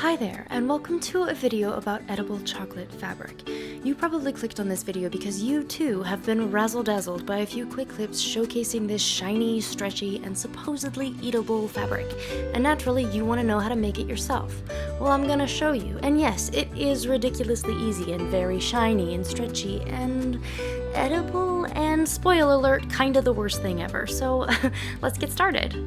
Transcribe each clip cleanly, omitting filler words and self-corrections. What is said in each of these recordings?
Hi there, and welcome to a video about edible chocolate fabric. You probably clicked on this video because you too have been razzle-dazzled by a few quick clips showcasing this shiny, stretchy, and supposedly eatable fabric, and naturally you want to know how to make it yourself. Well, I'm gonna show you, and yes, it is ridiculously easy and very shiny and stretchy and edible and, spoiler alert, kinda the worst thing ever, so let's get started.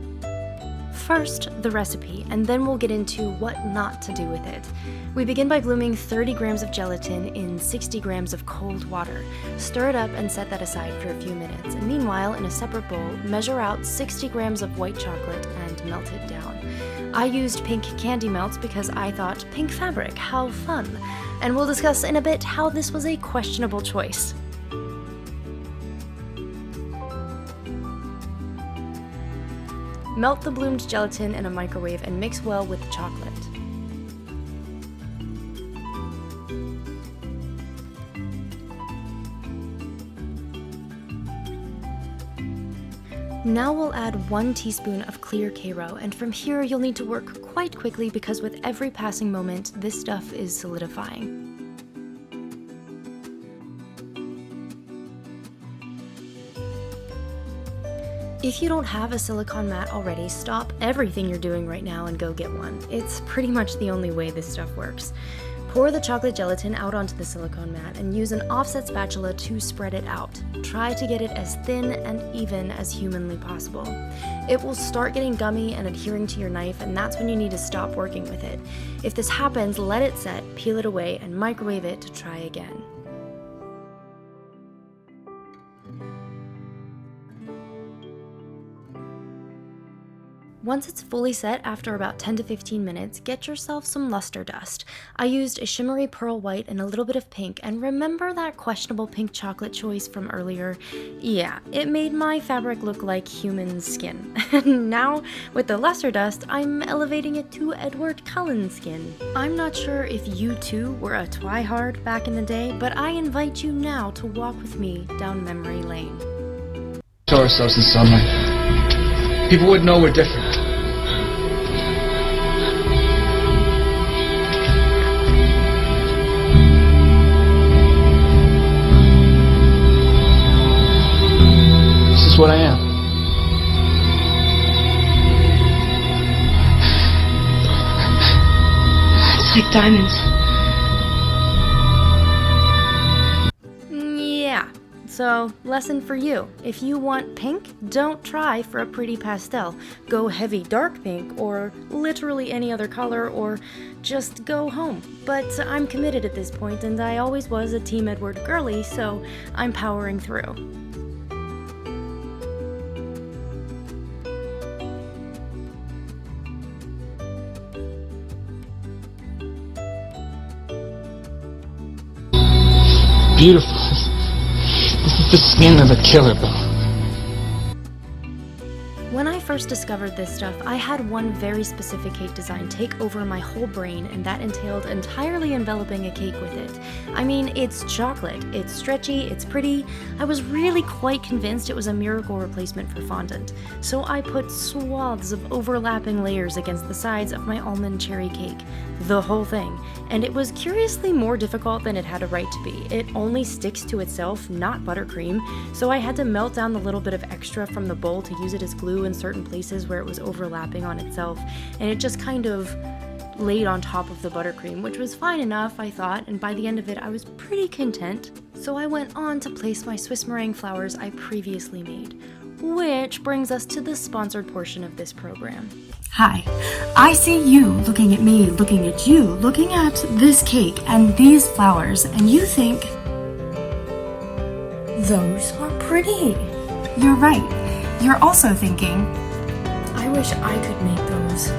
First, the recipe, and then we'll get into what not to do with it. We begin by blooming 30 grams of gelatin in 60 grams of cold water. Stir it up and set that aside for a few minutes, and meanwhile, in a separate bowl, measure out 60 grams of white chocolate and melt it down. I used pink candy melts because I thought, pink fabric, how fun! And we'll discuss in a bit how this was a questionable choice. Melt the bloomed gelatin in a microwave and mix well with the chocolate. Now we'll add 1 teaspoon of clear Karo, and from here you'll need to work quite quickly because with every passing moment, this stuff is solidifying. If you don't have a silicone mat already, stop everything you're doing right now and go get one. It's pretty much the only way this stuff works. Pour the chocolate gelatin out onto the silicone mat and use an offset spatula to spread it out. Try to get it as thin and even as humanly possible. It will start getting gummy and adhering to your knife, and that's when you need to stop working with it. If this happens, let it set, peel it away, and microwave it to try again. Once it's fully set after about 10 to 15 minutes, get yourself some luster dust. I used a shimmery pearl white and a little bit of pink, and remember that questionable pink chocolate choice from earlier? Yeah, it made my fabric look like human skin. Now, with the luster dust, I'm elevating it to Edward Cullen skin. I'm not sure if you too were a twihard back in the day, but I invite you now to walk with me down memory lane. Show ourselves in sunlight. People would know we're different. This is what I am. It's like diamonds. Yeah. So, lesson for you. If you want pink, don't try for a pretty pastel. Go heavy dark pink, or literally any other color, or just go home. But I'm committed at this point, and I always was a Team Edward girly, so I'm powering through. Beautiful. This is the skin of a killer bell. When I first discovered this stuff, I had one very specific cake design take over my whole brain, and that entailed entirely enveloping a cake with it. I mean, it's chocolate, it's stretchy, it's pretty. I was really quite convinced it was a miracle replacement for fondant. So I put swaths of overlapping layers against the sides of my almond cherry cake. The whole thing. And it was curiously more difficult than it had a right to be. It only sticks to itself, not buttercream, so I had to melt down the little bit of extra from the bowl to use it as glue in certain places where it was overlapping on itself, and it just kind of laid on top of the buttercream, which was fine enough, I thought, and by the end of it I was pretty content. So I went on to place my Swiss meringue flowers I previously made. Which brings us to the sponsored portion of this program. Hi, I see you looking at me, looking at you, looking at this cake and these flowers, and you think, those are pretty. You're right. You're also thinking, I wish I could make those.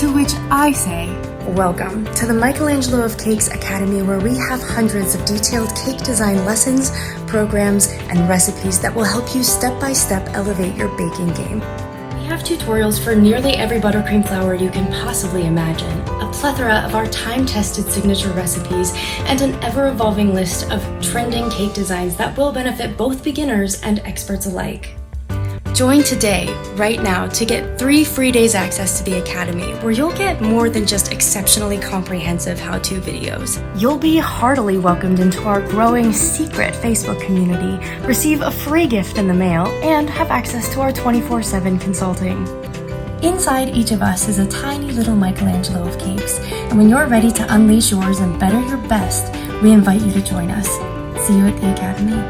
to which I say, Welcome to the Michelangelo of Cakes Academy, where we have hundreds of detailed cake design lessons, programs, and recipes that will help you step by step elevate your baking game. We have tutorials for nearly every buttercream flour you can possibly imagine, a plethora of our time-tested signature recipes, and an ever-evolving list of trending cake designs that will benefit both beginners and experts alike. Join today, right now, to get 3 free days access to the Academy, where you'll get more than just exceptionally comprehensive how-to videos. You'll be heartily welcomed into our growing secret Facebook community, receive a free gift in the mail, and have access to our 24/7 consulting. Inside each of us is a tiny little Michelangelo of cakes, and when you're ready to unleash yours and better your best, we invite you to join us. See you at the Academy.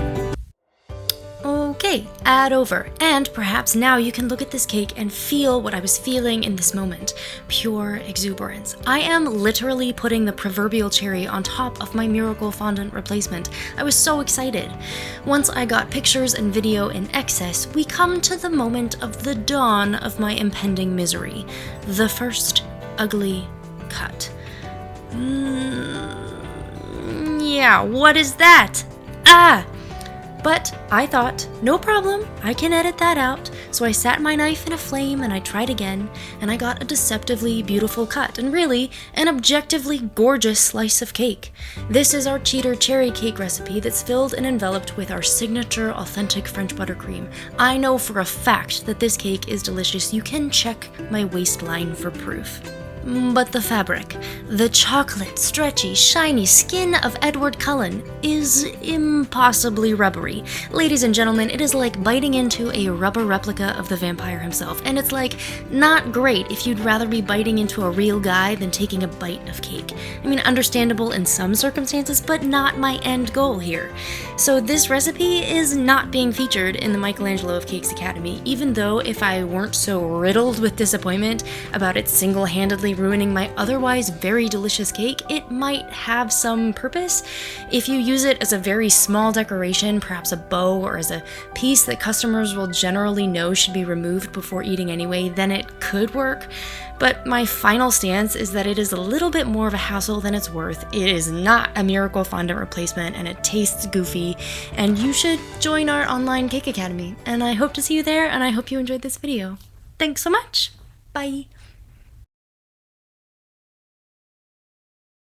Okay, ad over. And perhaps now you can look at this cake and feel what I was feeling in this moment. Pure exuberance. I am literally putting the proverbial cherry on top of my miracle fondant replacement. I was so excited. Once I got pictures and video in excess, we come to the moment of the dawn of my impending misery. The first ugly cut. Yeah, what is that? Ah! But I thought, no problem, I can edit that out. So I sat my knife in a flame and I tried again, and I got a deceptively beautiful cut, and really, an objectively gorgeous slice of cake. This is our cheater cherry cake recipe that's filled and enveloped with our signature authentic French buttercream. I know for a fact that this cake is delicious. You can check my waistline for proof. But the fabric, the chocolate, stretchy, shiny skin of Edward Cullen is impossibly rubbery. Ladies and gentlemen, it is like biting into a rubber replica of the vampire himself, and it's like not great if you'd rather be biting into a real guy than taking a bite of cake. I mean, understandable in some circumstances, but not my end goal here. So this recipe is not being featured in the Michelangelo of Cakes Academy, even though if I weren't so riddled with disappointment about it single-handedly ruining my otherwise very delicious cake, it might have some purpose. If you use it as a very small decoration, perhaps a bow, or as a piece that customers will generally know should be removed before eating anyway, then it could work. But my final stance is that it is a little bit more of a hassle than it's worth. It is not a miracle fondant replacement, and it tastes goofy, and you should join our online cake academy. And I hope to see you there, and I hope you enjoyed this video. Thanks so much. Bye.